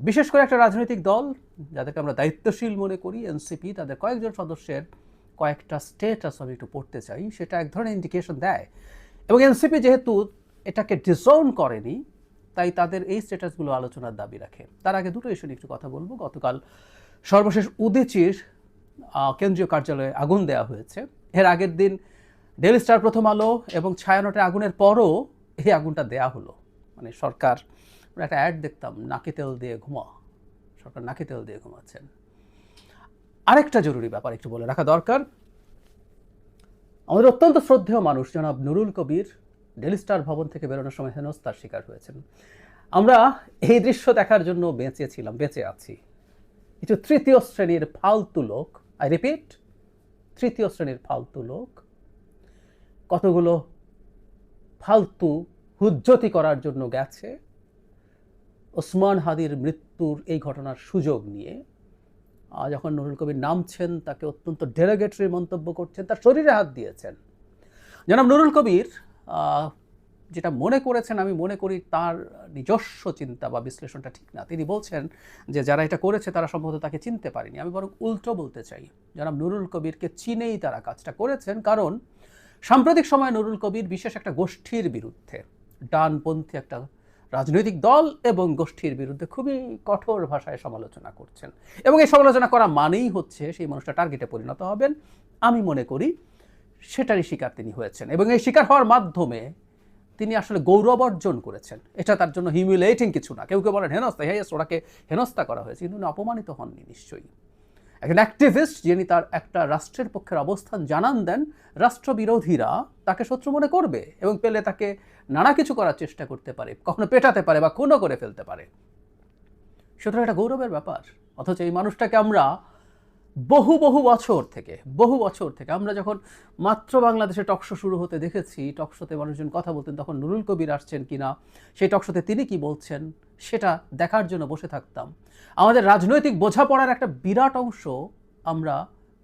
বিশেষ করে একটা রাজনৈতিক দল যাদেরকে আমরা দায়িত্বশীল মনে করি, এনসিপি, তাদের কয়েকজন সদস্যের কয়েকটা স্টেটাস আমি একটু পড়তে চাই। সেটা এক ধরনের ইন্ডিকেশন দেয়, এবং এনসিপি যেহেতু এটাকে ডিসওন করেনি, তাই তাদের এই স্ট্যাটাসগুলো আলোচনার দাবি রাখে। তার আগে দুটো ইস্যু নিয়ে একটু কথা বলবো। গতকাল সর্বশেষ উদীচীর কেন্দ্রীয় কার্যালয়ে আগুন দেওয়া হয়েছে। এর আগের দিন ডেইলি স্টার, প্রথম আলো এবং ছায়ানটে আগুনের পরও এই আগুনটা দেয়া হলো। মানে সরকার, আমরা একটা অ্যাড দেখতাম, নাকে তেল দিয়ে ঘুমা, সরকার নাকে তেল দিয়ে ঘুমাচ্ছেন। আরেকটা জরুরি ব্যাপার একটু বলে রাখা দরকার। আমাদের অত্যন্ত শ্রদ্ধেয় মানুষ জনাব নুরুল কবির ডেইলি স্টার ভবন থেকে বেরোনোর সময় হেনস্থার শিকার হয়েছেন। আমরা এই দৃশ্য দেখার জন্য বেঁচে আছি। কিছু তৃতীয় শ্রেণীর ফালতু লোক, আই রিপিট, তৃতীয় শ্রেণীর ফালতু লোক কতগুলো ফালতু হুজ্জতি করার জন্য গেছে ওসমান হাদির মৃত্যুর এই ঘটনার সুযোগ নিয়ে। যখন নুরুল কবির নামছেন, তাকে অত্যন্ত ডেরোগেটরি মন্তব্য করছেন, তার শরীরে হাত দিয়েছেন। জনাব নুরুল কবির যেটা মনে করেছেন, আমি মনে করি তার নিজস্ব চিন্তা বা বিশ্লেষণটা ঠিক না। তিনি বলছেন যে যারা এটা করেছে তারা সম্ভবত তাকে চিনতে পারেনি। আমি বরং উল্টো বলতে চাই, জনাব নুরুল কবিরকে চিনেই তারা কাজটা করেছেন। কারণ সাম্প্রতিক সময়ে নুরুল কবির বিশেষ একটা গোষ্ঠীর বিরুদ্ধে, ডানপন্থী একটা রাজনৈতিক দল এবং গোষ্ঠীর বিরুদ্ধে খুবই কঠোর ভাষায় সমালোচনা করছেন, এবং এই সমালোচনা করা মানেই হচ্ছে সেই মানুষটা টার্গেটে পরিণত হবেন। আমি মনে করি সেটারই শিকার তিনি হয়েছেন, এবং এই শিকার হওয়ার মাধ্যমে তিনি আসলে গৌরব অর্জন করেছেন। এটা তার জন্য হিউমিলেটিং কিছু না। কেউ কেউ বলেন হেনস্থা, হ্যাঁ ওনাকে হেনস্থা করা হয়েছে, কিন্তু উনি অপমানিত হননি নিশ্চয়ই। একজন অ্যাক্টিভিস্ট যিনি তার একটা রাষ্ট্রের পক্ষের অবস্থান জানান দেন, রাষ্ট্রবিরোধীরা তাকে শত্রু মনে করবে এবং পেলে তাকে নানা কিছু করার চেষ্টা করতে পারে, কখনো পেটাতে পারে বা খুনও করে ফেলতে পারে। সুতরাং এটা গৌরবের ব্যাপার। অথচ এই মানুষটাকে আমরা বহু বছর থেকে আমরা যখন মাত্র বাংলাদেশে টকশো শুরু হতে দেখেছি, টকশোতে মানুষজন কথা বলতেন, তখন নুরুল কবির আসছেন কিনা, সেই টকশোতে তিনি কি বলছেন সেটা দেখার জন্য বসে থাকতাম। আমাদের রাজনৈতিক বোঝাপড়ার একটা বিরাট অংশ আমরা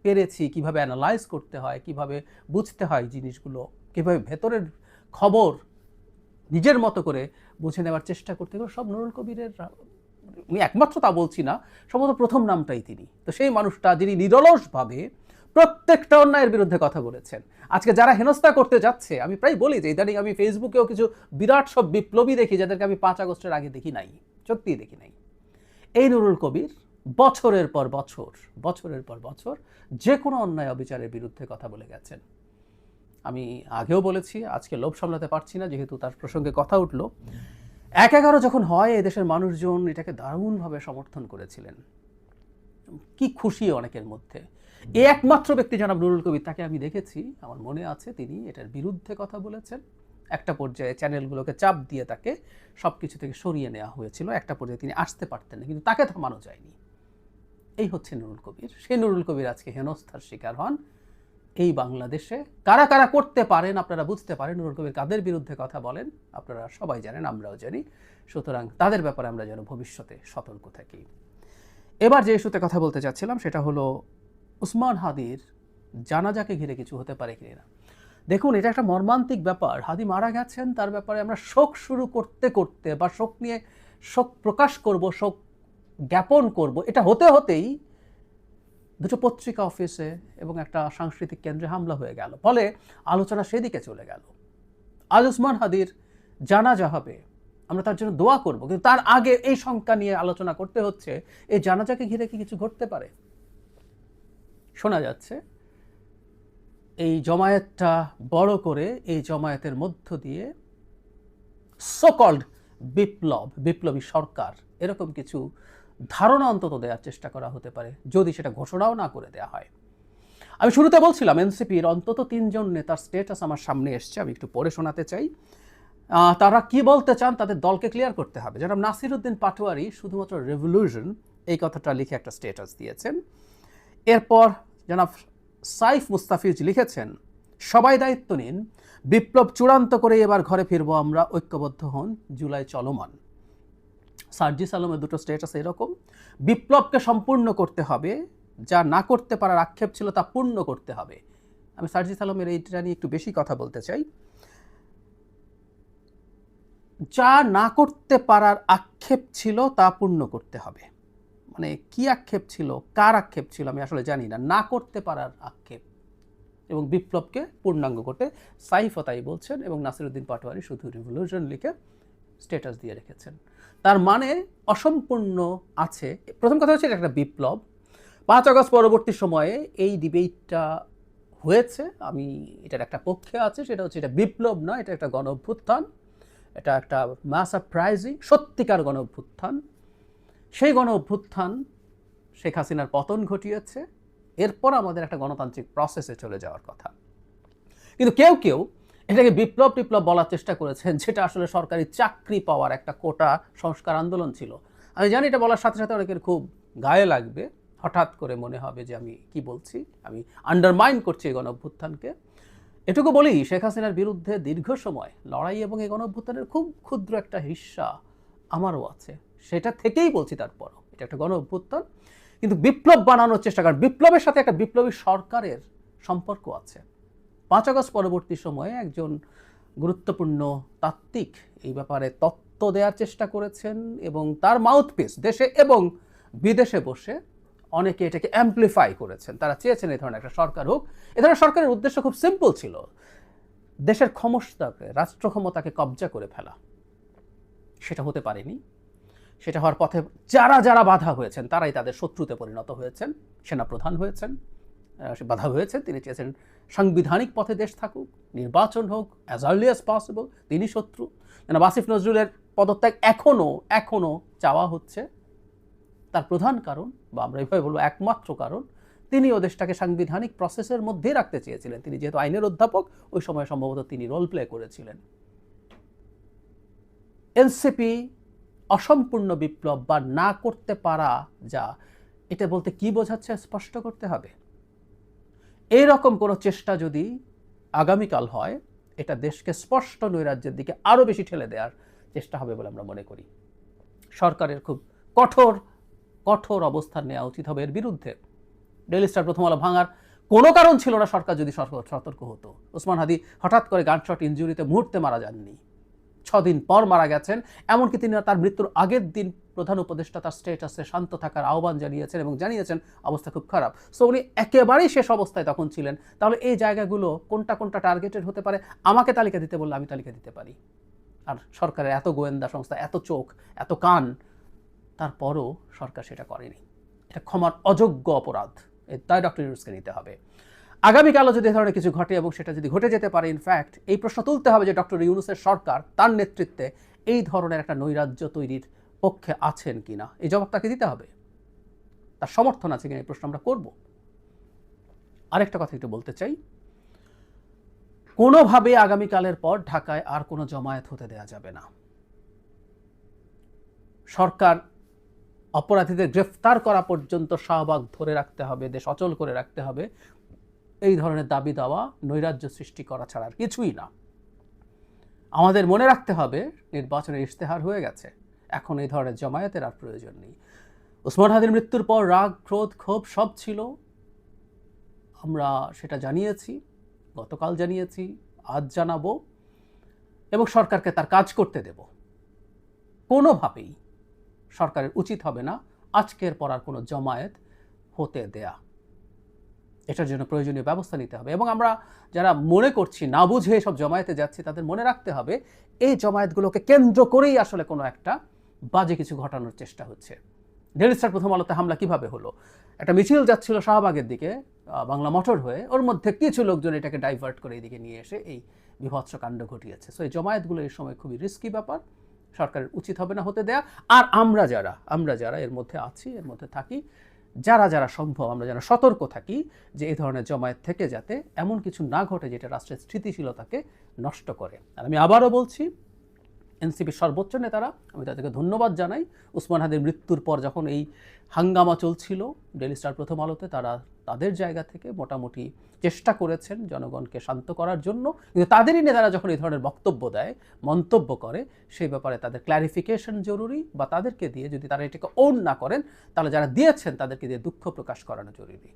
পেরেছি কিভাবে অ্যানালাইজ করতে হয়, কিভাবে বুঝতে হয় জিনিসগুলো, কিভাবে ভেতরের খবর নিজের মতো করে বুঝে নেওয়ার চেষ্টা করতে গেলে সব নুরুল কবিরের। আমি একমাত্র তা বলছি না, সম্ভবত প্রথম নামটাই তিনি। তো সেই মানুষটা যিনি নিরলসভাবে প্রত্যেকটা অন্যায়ের বিরুদ্ধে কথা বলেছেন। আজকে যারা হেনস্থা করতে যাচ্ছে, আমি প্রায় বলি যে ইদানিং আমি ফেসবুকেও কিছু বিরাট সব বিপ্লবী দেখি যাদেরকে আমি 5 আগস্টের আগে দেখি নাই, সত্যিই দেখি নাই। এই নুরুল কবির বছরের পর বছর যে কোনো অন্যায় অবিচারের বিরুদ্ধে কথা বলে গেছেন। আমি আগেও বলেছি, আজকে লোভ সামলাতে পারছি না যেহেতু তার প্রসঙ্গে কথা উঠলো। 1/11 যখন হয়, এদেশের মানুষজন এটাকে দারুণভাবে সমর্থন করেছিলেন। কি খুশি অনেকের মধ্যে। এই একমাত্র ব্যক্তি জনাব নুরুল কবির, তাকে আমি দেখেছি, আমার মনে আছে তিনি এটার বিরুদ্ধে কথা বলেছেন। একটা পর্যায়ে চ্যানেলগুলোকে চাপ দিয়ে তাকে সব কিছু থেকে সরিয়ে নেওয়া হয়েছিল। একটা পর্যায়ে তিনি আসতে পারতেন না, কিন্তু তাকে থামানো যায়নি। এই হচ্ছে নুরুল কবির। সেই নুরুল কবির আজকে হেনস্থার শিকার হন। এই বাংলাদেশে কারা কারা করতে পারেন আপনারা বুঝতে পারেন। নুরুল কবির কাদের বিরুদ্ধে কথা বলেন আপনারা সবাই জানেন, আমরাও জানি। সুতরাং তাদের ব্যাপারে আমরা যেন ভবিষ্যতে সতর্ক থাকি। এবার যে ইস্যুতে কথা বলতে চাচ্ছিলাম সেটা হলো ওসমান হাদির জানাজাকে ঘিরে কিছু হতে পারে কিনা। দেখুন, এটা একটা মর্মান্তিক ব্যাপার। হাদি মারা গেছেন, তার ব্যাপারে আমরা শোক শুরু করতে বা শোক নিয়ে শোক প্রকাশ করব, শোক জ্ঞাপন করব, এটা হতেই দুটো পত্রিকা অফিসে এবং একটা সাংস্কৃতিক কেন্দ্রে হামলা হয়ে গেল। ফলে আলোচনা সেদিকে চলে গেল। আজ ওসমান হাদির জানাজা হবে, আমরা তার জন্য দোয়া করব, কিন্তু তার আগে এই শঙ্কা নিয়ে আলোচনা করতে হচ্ছে এই জানাজাকে ঘিরে কি কিছু ঘটতে পারে। শোনা যাচ্ছে এই জমায়েতটা বড় করে, এই জমায়েতের মধ্য দিয়ে সোকল্ড বিপ্লবী সরকার, এরকম কিছু ধারণা অন্তত দেওয়ার চেষ্টা করা হতে পারে, যদি সেটা ঘোষণাও না করে দেওয়া হয়। আমি শুরুতে বলছিলাম এনসিপির অন্তত 3 জন নেতার স্টেটাস আমার সামনে এসছে, আমি একটু পড়ে শোনাতে চাই। তারা কি বলতে চান তাদের দলকে ক্লিয়ার করতে হবে। জনাব নাসির উদ্দিন পাটোয়ারি শুধুমাত্র রেভলিউশন এই কথাটা লিখে একটা স্টেটাস দিয়েছেন। এরপর জনাব সাইফ মুস্তাফিজ লিখেছেন, সবাই দায়িত্ব নিন, বিপ্লব চূড়ান্ত করে এবার ঘরে ফিরবো আমরা, ঐক্যবদ্ধ হন, জুলাই চলমান। সার্জিস আলমের দুটো স্টেটাস এরকম, বিপ্লবকে সম্পূর্ণ করতে হবে, যা না করতে পারার আক্ষেপ ছিল তা পূর্ণ করতে হবে। আমি সার্জিস আলমের এইটা নিয়ে একটু বেশি কথা বলতে চাই। যা না করতে পারার আক্ষেপ ছিল তা পূর্ণ করতে হবে। মানে কি আক্ষেপ ছিল, কার আক্ষেপ ছিল আমি আসলে জানি না, না করতে পারার আক্ষেপ, এবং বিপ্লবকে পূর্ণাঙ্গ করতে সাইফও তাই বলছেন, এবং নাসিরুদ্দিন পাটোয়ারি শুধু রিভলিউশন লিখে স্ট্যাটাস দিয়ে রেখেছেন। তার মানে অসম্পূর্ণ আছে। প্রথম কথা হচ্ছে এটা একটা বিপ্লব। 5 আগস্ট পরবর্তী সময়ে এই ডিবেটটা হয়েছে, আমি এটার একটা পক্ষে আছে, সেটা হচ্ছে এটা বিপ্লব না, এটা একটা গণ অভ্যুত্থান, এটা একটা মাস আপরাইজিং, সত্যিকার গণ অভ্যুত্থান। সেই গণ অভ্যুত্থান শেখ হাসিনার পতন ঘটিয়েছে, এরপর আমাদের একটা গণতান্ত্রিক প্রসেসে চলে যাওয়ার কথা। কিন্তু কেউ কেউ এটাকে বিপ্লব টিপ্লব বলার চেষ্টা করেছেন, যেটা আসলে সরকারি চাকরি পাওয়ার একটা কোটা সংস্কার আন্দোলন ছিল। আমি জানি এটা বলার সাথে সাথে অনেকের খুব গায়ে লাগবে, হঠাৎ করে মনে হবে যে আমি কি বলছি, আমি আন্ডারমাইন করছি এই গণ অভ্যুত্থানকে। এটুকু বলি, শেখ হাসিনার বিরুদ্ধে দীর্ঘ সময় লড়াই এবং এই গণ অভ্যুত্থানের খুব ক্ষুদ্র একটা হিস্সা আমারও আছে, সেটা থেকেই বলছি তারপরও এটা একটা গণ অভ্যুত্থান। কিন্তু বিপ্লব বানানোর চেষ্টা, কারণ বিপ্লবের সাথে একটা বিপ্লবী সরকারের সম্পর্ক আছে। 5 আগস্ট পরবর্তী সময়ে একজন গুরুত্বপূর্ণ তাত্ত্বিক এই ব্যাপারে তত্ত্ব দেওয়ার চেষ্টা করেছেন, এবং তার মাউথপিস দেশে এবং বিদেশে বসে অনেকে এটাকে অ্যাম্পলিফাই করেছেন। তারা চেয়েছেন এই ধরনের একটা সরকার হোক। এ ধরনের সরকারের উদ্দেশ্য খুব সিম্পল ছিল, দেশের ক্ষমতাকে, রাষ্ট্র ক্ষমতাকে কবজা করে ফেলা। সেটা হতে পারেনি। সেটা হওয়ার পথে যারা যারা বাধা হয়েছেন তারাই তাদের শত্রুতে পরিণত হয়েছেন। সেনাপ্রধান হয়েছেন, বাধা হয়েছেন, তিনি চেয়েছেন সাংবিধানিক পথে দেশ থাকুক, নির্বাচন হোক অ্যাজ আর্লি অ্যাজ পসিবল, তিনি শত্রু। আসিফ নজরুলের পদত্যাগ এখনো চাওয়া হচ্ছে। তার প্রধান কারণ, বা আমরা এইভাবে বলবো একমাত্র কারণ, তিনি ও দেশটাকে সাংবিধানিক প্রসেসের মধ্যে রাখতে চেয়েছিলেন। তিনি যেহেতু আইনের অধ্যাপক, ওই সময় সম্ভবত তিনি রোল প্লে করেছিলেন। এনসিপি অসম্পূর্ণ বিপ্লব বা না করতে পারা, যা এটা বলতে কি বোঝাচ্ছে স্পষ্ট করতে হবে। এইরকম কোনো চেষ্টা যদি আগামীকাল হয়, এটা দেশকে স্পষ্ট নৈরাজ্যের দিকে আরও বেশি ঠেলে দেওয়ার চেষ্টা হবে বলে আমরা মনে করি। সরকারের খুব কঠোর কঠোর অবস্থান নেওয়া উচিত হবে এর বিরুদ্ধে। ডেইলি স্টার প্রথম আলো ভাঙার কোনো কারণ ছিল না সরকার যদি সতর্ক হতো। ওসমান হাদি হঠাৎ করে গানশট ইনজুরিতে মুহূর্তে মারা যাননি, 6 দিন পর মারা গেছেন। এমনকি তিনি তার মৃত্যুর আগের দিন প্রধান উপদেষ্টা তার স্টেটাসে শান্ত থাকার আহ্বান জানিয়েছেন, এবং জানিয়েছেন অবস্থা খুব খারাপ। সো উনি একেবারেই শেষ অবস্থায় তখন ছিলেন। তাহলে এই জায়গাগুলো কোনটা কোনটা টার্গেটেড হতে পারে, আমাকে তালিকা দিতে বললে আমি তালিকা দিতে পারি। আর সরকারের এত গোয়েন্দা সংস্থা, এত চোখ, এত কান, তারপরও সরকার সেটা করেনি। এটা ক্ষমার অযোগ্য অপরাধ, তাই ডক্টর ইউনূসকে নিতে হবে। আগামীকালও যদি এ ধরনের কিছু ঘটে, এবং সেটা যদি ঘটে যেতে পারে, ইনফ্যাক্ট এই প্রশ্ন তুলতে হবে যে ডক্টর ইউনূসের সরকার তার নেতৃত্বে এই ধরনের একটা নৈরাজ্য তৈরির পক্ষে আছেন কিনা, এই জবাব তাকে দিতে হবে। তার সমর্থন আছে কিনা এই প্রশ্ন আমরা করব। আরেকটা কথা একটু বলতে চাই, কোনোভাবে আগামীকালের পর ঢাকায় আর কোনো জমায়েত হতে দেওয়া যাবে না। সরকার অপরাধীদের গ্রেফতার করা পর্যন্ত শাহবাগ ধরে রাখতে হবে, দেশ অচল করে রাখতে হবে। এই ধরনের দাবি দেওয়া নৈরাজ্য সৃষ্টি করা ছাড়া আর কিছুই না। আমাদের মনে রাখতে হবে নির্বাচনের ইশতেহার হয়ে গেছে, এখন এই ধরনের জমায়েতের আর প্রয়োজন নেই। ওসমান হাদির মৃত্যুর পর রাগ, ক্রোধ, ক্ষোভ সব ছিল, আমরা সেটা জানিয়েছি, গতকাল জানিয়েছি, আজ জানাবো, এবং সরকারকে তার কাজ করতে দেব। কোনোভাবেই সরকারের উচিত হবে না আজকের পর আর কোনো জমায়েত হতে দেয়া। এটার জন্য প্রয়োজনীয় ব্যবস্থা নিতে হবে। এবং আমরা যারা মনে করছি না বুঝে সব জমায়েতে যাচ্ছি, তাদের মনে রাখতে হবে এই জমায়েতগুলোকে কেন্দ্র করেই আসলে কোনো একটা বাজে কিছু ঘটানোর চেষ্টা হচ্ছে। ডেইলি স্টার প্রথম আলোতে হামলা কিভাবে হলো? একটা মিছিল যাচ্ছিল শাহবাগের দিকে বাংলা মোটর হয়ে, ওর মধ্যে কিছু লোকজন এটাকে ডাইভার্ট করে এদিকে নিয়ে এসে এই বিভৎস কাণ্ড ঘটিয়েছে। সো এই জমায়েতগুলো এই সময় খুবই রিস্কি ব্যাপার, সরকারের উচিত হবে না হতে দেয়া। আর আমরা যারা এর মধ্যে আছি, এর মধ্যে থাকি, যারা সম্ভব আমরা যেন সতর্ক থাকি যে এই ধরনের জমায়েত থেকে যাতে এমন কিছু না ঘটে যেটা রাষ্ট্রের স্থিতিশীলতাকে নষ্ট করে। আর আমি আবারও বলছি, এনসিপির সর্বোচ্চ নেতারা, আমি তাদেরকে ধন্যবাদ জানাই। ওসমান হাদির মৃত্যুর পর যখন এই হাঙ্গামা চলছিল ডেইলি স্টার প্রথম আলোতে, তারা তাদের জায়গা থেকে মোটামুটি চেষ্টা করেছেন জনগণকে শান্ত করার জন্য। কিন্তু তাদেরই নেতারা যখন এই ধরনের বক্তব্য দেয়, মন্তব্য করে, সেই ব্যাপারে তাদের ক্ল্যারিফিকেশন জরুরি, বা তাদেরকে দিয়ে, যদি তারা এটাকে ওন না করেন, তাহলে যারা দিয়েছেন তাদেরকে দিয়ে দুঃখ প্রকাশ করানো জরুরি।